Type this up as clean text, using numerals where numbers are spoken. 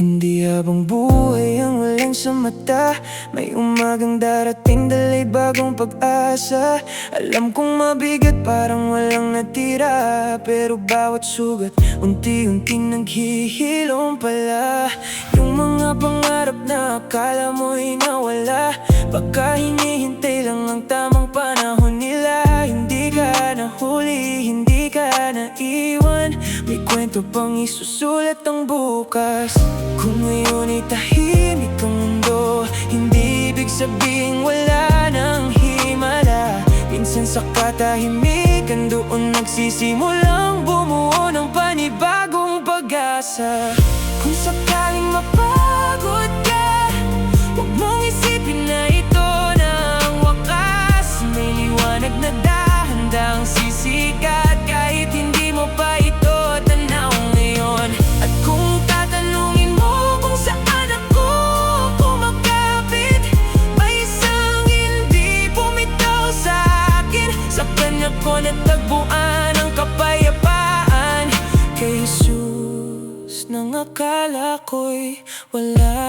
Hindi habang buhay ang walang sa mata. May umagang darating, dalay bagong pag-asa. Alam kong mabigat, parang walang natira, pero bawat sugat unti-unting naghihilom pala. Yung mga pangarap na akala mo'y nawala, baka hinihintay lang ang tamang panahon nila. Hindi ka nahuli, hindi ka naiwan, may kwento pang isusulat ang bukas. Kung ngayon ay tahimik ang mundo, hindi ibig sabihing wala nang himala. Minsan sa katahimikan doon nagsisimulang bumuo ng panibagong pag-asa. Kung sakaling mapagod ka, huwag mong isipin na ito na ang wakas. May liwanag na dahan-dahang sisikat kahit hindi mo pa ito tanaw ngayon. At kung tatanungin mo kung saan ako kumakapit, may isang hindi bumitaw sa akin. Sa kanya ko natagpuan ang kapayapaan, kay Jesus nang akala ko'y wala.